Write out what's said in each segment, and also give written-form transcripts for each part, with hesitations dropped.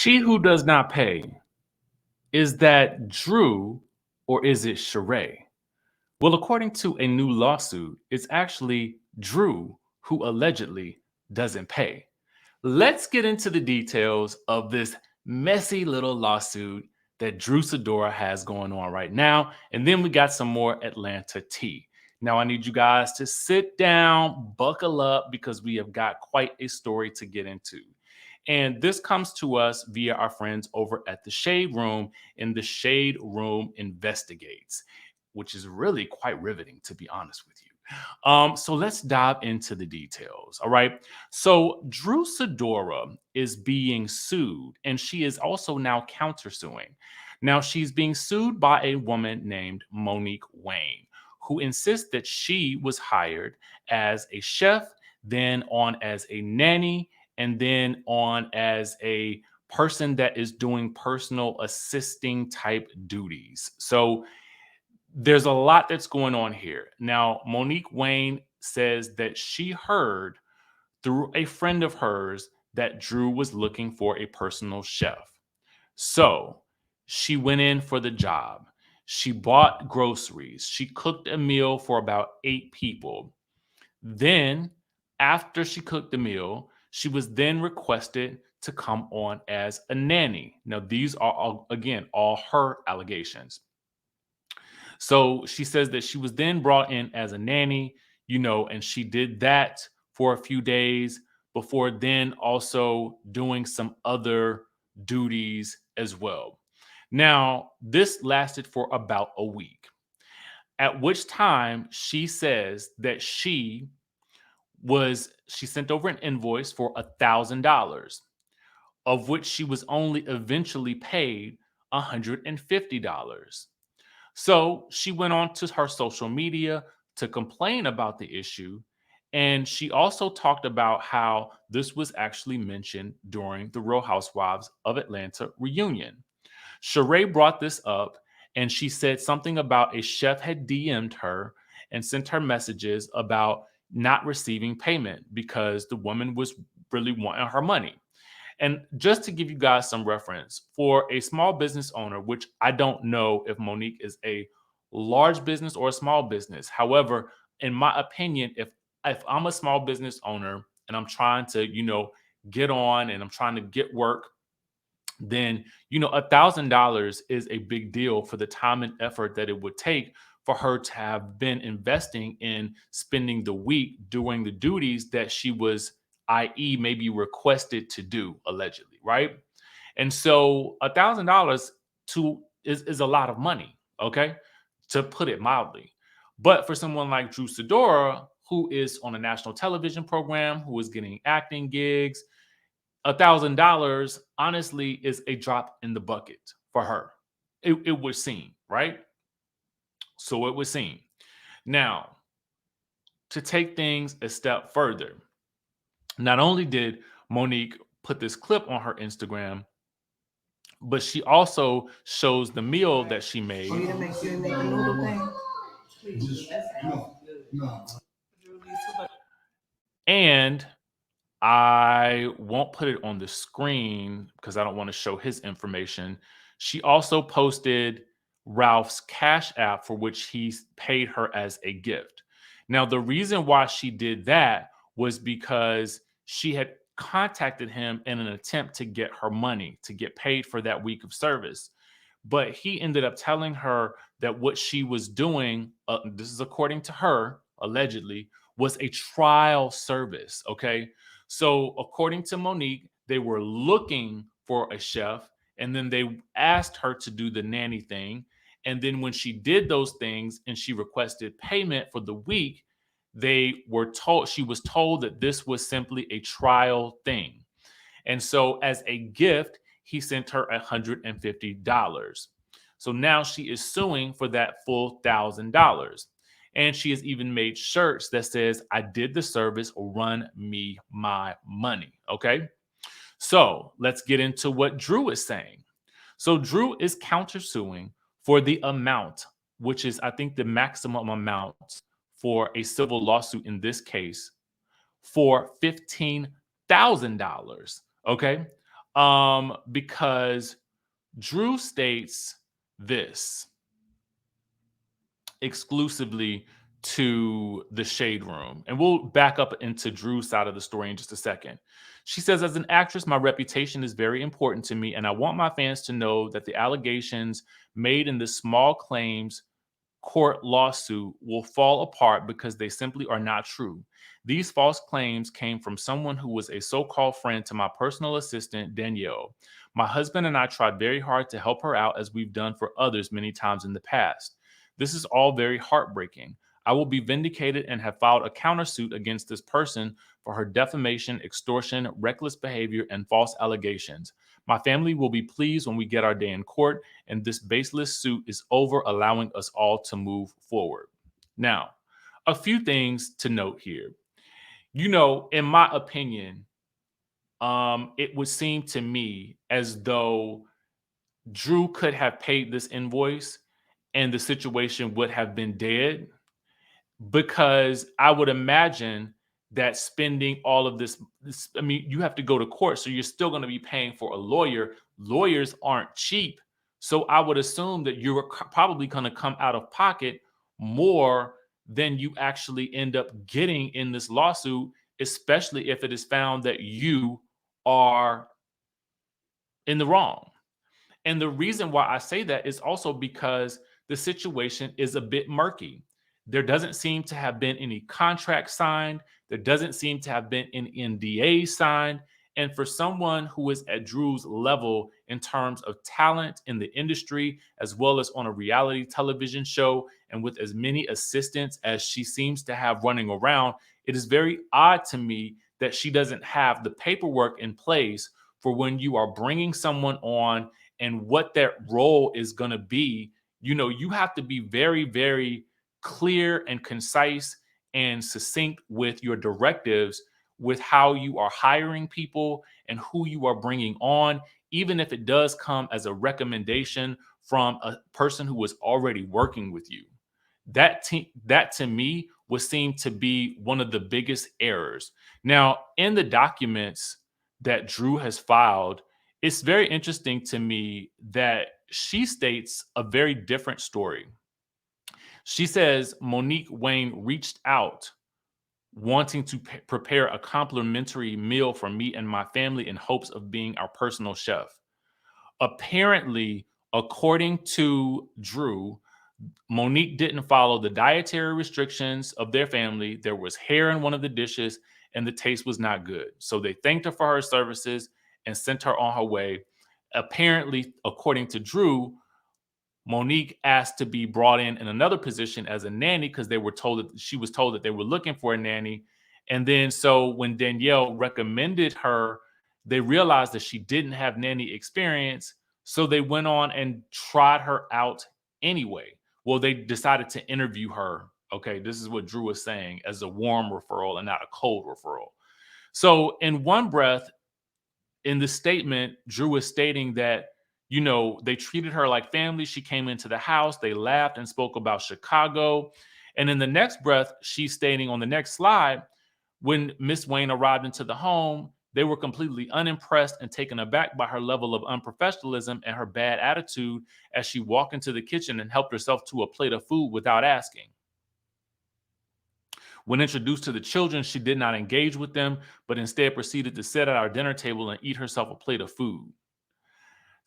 She who does not pay, is that Drew or is it Sheree? Well, according to a new lawsuit, it's actually Drew who allegedly doesn't pay. Let's get into the details of this messy little lawsuit that Drew Sidora has going on right now. And then we got some more Atlanta tea. Now, I need you guys to sit down, buckle up, because we have got quite a story to get into. And this comes to us via our friends over at the Shade Room, and the Shade Room Investigates, which is really quite riveting, to be honest with you. So let's dive into the details. All right. So Drew Sidora is being sued, and she is also now countersuing. Now she's being sued by a woman named Monique Wayne, who insists that she was hired as a chef, then on as a nanny, and then on as a person that is doing personal assisting type duties. So there's a lot that's going on here. Now, Monique Wayne says that she heard through a friend of hers that Drew was looking for a personal chef. So she went in for the job. She bought groceries. She cooked a meal for about 8 people. Then, after she cooked the meal, she was then requested to come on as a nanny. Now, these are again all her allegations. So she says that she was then brought in as a nanny, and she did that for a few days before then also doing some other duties as well. Now, this lasted for about a week, at which time she says that she sent over an invoice for $1,000, of which she was only eventually paid $150. So she went on to her social media to complain about the issue. And she also talked about how this was actually mentioned during the Real Housewives of Atlanta reunion. Sheree brought this up, and she said something about a chef had DM'd her and sent her messages about not receiving payment because the woman was really wanting her money. And just to give you guys some reference, for a small business owner, which I don't know if Monique is a large business or a small business. However, in my opinion, if I'm a small business owner and I'm trying to, get on and I'm trying to get work, then $1,000 is a big deal for the time and effort that it would take for her to have been investing in spending the week doing the duties that she was, i.e., maybe requested to do, allegedly, right? And so $1,000 to is a lot of money, okay, to put it mildly. But for someone like Drew Sidora, who is on a national television program, who is getting acting gigs, $1,000 honestly is a drop in the bucket for her. It would seem, right? So it would seem. Now, to take things a step further, not only did Monique put this clip on her Instagram, but she also shows the meal that she made. Oh, you didn't make the noodle thing? No. And I won't put it on the screen because I don't want to show his information. She also posted Ralph's Cash App, for which he paid her as a gift. Now, the reason why she did that was because she had contacted him in an attempt to get her money, to get paid for that week of service. But he ended up telling her that what she was doing, this is according to her, allegedly, was a trial service. Okay. So, according to Monique, they were looking for a chef, and then they asked her to do the nanny thing. And then, when she did those things and she requested payment for the week, she was told that this was simply a trial thing. And so, as a gift, he sent her $150. So now she is suing for that full $1,000. And she has even made shirts that says, "I did the service, run me my money." Okay. So let's get into what Drew is saying. So Drew is countersuing for the amount, which is, I think, the maximum amount for a civil lawsuit in this case, for $15,000. Okay. because Drew states this exclusively to the Shade Room. And we'll back up into Drew's side of the story in just a second. She says, as an actress, my reputation is very important to me, and I want my fans to know that the allegations made in this small claims court lawsuit will fall apart because they simply are not true. These false claims came from someone who was a so-called friend to my personal assistant, Danielle. My husband and I tried very hard to help her out as we've done for others many times in the past. This is all very heartbreaking. I will be vindicated and have filed a countersuit against this person for her defamation, extortion, reckless behavior, and false allegations. My family will be pleased when we get our day in court and this baseless suit is over, allowing us all to move forward. Now, a few things to note here. In my opinion, it would seem to me as though Drew could have paid this invoice and the situation would have been dead, because I would imagine that spending all of this, I mean, you have to go to court, so you're still going to be paying for a lawyer. Lawyers aren't cheap. So I would assume that you're probably going to come out of pocket more than you actually end up getting in this lawsuit, especially if it is found that you are in the wrong. And the reason why I say that is also because the situation is a bit murky. There doesn't seem to have been any contract signed. There doesn't seem to have been an NDA signed. And for someone who is at Drew's level in terms of talent in the industry, as well as on a reality television show, and with as many assistants as she seems to have running around, it is very odd to me that she doesn't have the paperwork in place for when you are bringing someone on and what that role is going to be. You have to be very, very clear and concise and succinct with your directives, with how you are hiring people and who you are bringing on, even if it does come as a recommendation from a person who was already working with you. That to me would seem to be one of the biggest errors. Now, in the documents that Drew has filed, it's very interesting to me that she states a very different story. She says Monique Wayne reached out wanting to prepare a complimentary meal for me and my family in hopes of being our personal chef. Apparently, according to Drew, Monique didn't follow the dietary restrictions of their family. There was hair in one of the dishes and the taste was not good. So they thanked her for her services and sent her on her way. Apparently, according to Drew, Monique asked to be brought in another position as a nanny because she was told that they were looking for a nanny. And then so when Danielle recommended her, they realized that she didn't have nanny experience. So they went on and tried her out anyway. Well, they decided to interview her. Okay, this is what Drew was saying, as a warm referral and not a cold referral. So in one breath, in the statement, Drew is stating that, they treated her like family. She came into the house, they laughed and spoke about Chicago. And in the next breath, she's stating on the next slide, when Miss Wayne arrived into the home, they were completely unimpressed and taken aback by her level of unprofessionalism and her bad attitude as she walked into the kitchen and helped herself to a plate of food without asking. When introduced to the children, she did not engage with them, but instead proceeded to sit at our dinner table and eat herself a plate of food.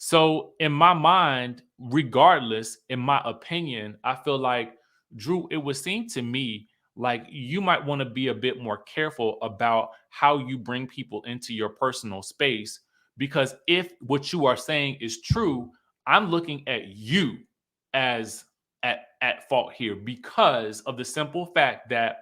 So in my mind, regardless, in my opinion, I feel like, Drew, it would seem to me like you might want to be a bit more careful about how you bring people into your personal space, because if what you are saying is true, I'm looking at you as at fault here, because of the simple fact that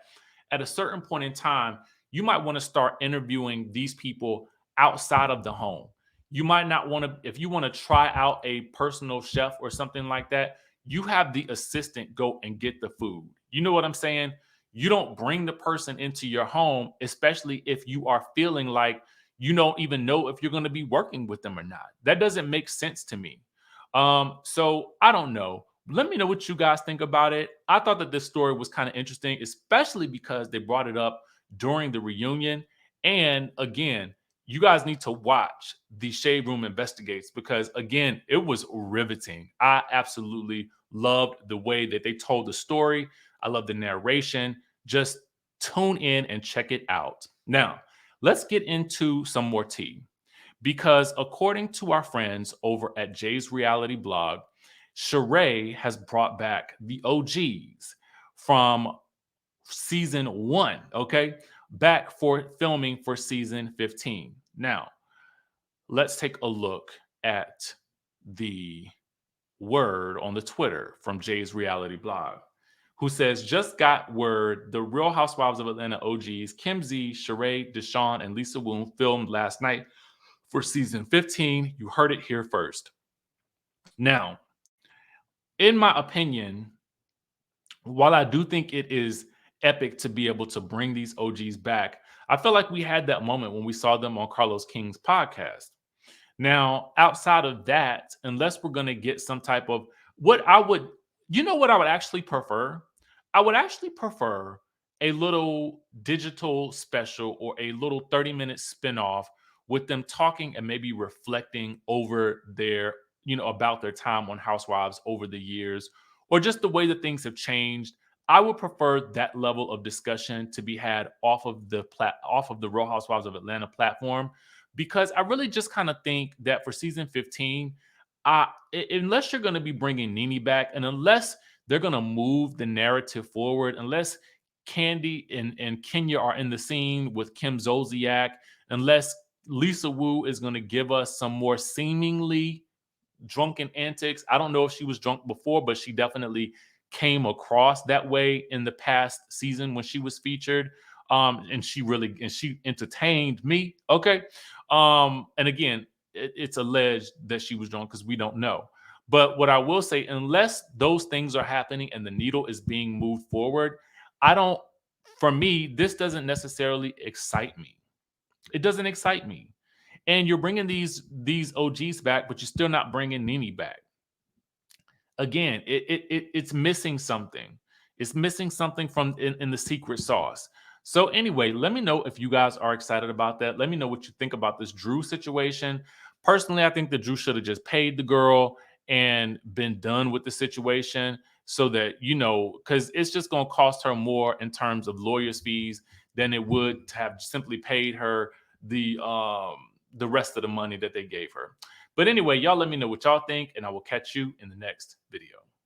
at a certain point in time, you might want to start interviewing these people outside of the home. You might not want to, if you want to try out a personal chef or something like that, you have the assistant go and get the food. You know what I'm saying? You don't bring the person into your home, especially if you are feeling like you don't even know if you're going to be working with them or not. That doesn't make sense to me. So I don't know. Let me know what you guys think about it. I thought that this story was kind of interesting, especially because they brought it up during the reunion. And again, you guys need to watch the Shade Room Investigates because, again, it was riveting. I absolutely loved the way that they told the story. I love the narration. Just tune in and check it out. Now, let's get into some more tea because, according to our friends over at Jay's Reality Blog, Sheree has brought back the OGs from season 1, okay, back for filming for season 15. Now, let's take a look at the word on the Twitter from Jay's Reality Blog, who says, just got word the Real Housewives of Atlanta OGs, Kim Z, Sheree, Deshaun, and Lisa Woon filmed last night for season 15. You heard it here first. Now, in my opinion, while I do think it is epic to be able to bring these OGs back, I feel like we had that moment when we saw them on Carlos King's podcast. Now, outside of that, unless we're going to get some type of what I would, you know what I would actually prefer? I would actually prefer a little digital special or a little 30-minute spinoff with them talking and maybe reflecting over their, about their time on Housewives over the years or just the way that things have changed. I would prefer that level of discussion to be had off of the Real Housewives of Atlanta platform because I really just kind of think that for season 15, unless you're going to be bringing Nene back and unless they're going to move the narrative forward, unless Candy and Kenya are in the scene with Kim Zolciak, unless Lisa Wu is going to give us some more seemingly drunken antics. I don't know if she was drunk before, but she definitely came across that way in the past season when she was featured. And she entertained me. Okay. And again, it's alleged that she was drunk because we don't know. But what I will say, unless those things are happening and the needle is being moved forward, I don't, for me, this doesn't necessarily excite me. It doesn't excite me. And you're bringing these OGs back, but you're still not bringing Nene back. Again, it's missing something. It's missing something from in the secret sauce. So anyway, let me know if you guys are excited about that. Let me know what you think about this Drew situation. Personally, I think that Drew should have just paid the girl and been done with the situation so that, because it's just going to cost her more in terms of lawyers' fees than it would to have simply paid her the rest of the money that they gave her. But anyway, y'all let me know what y'all think, and I will catch you in the next video.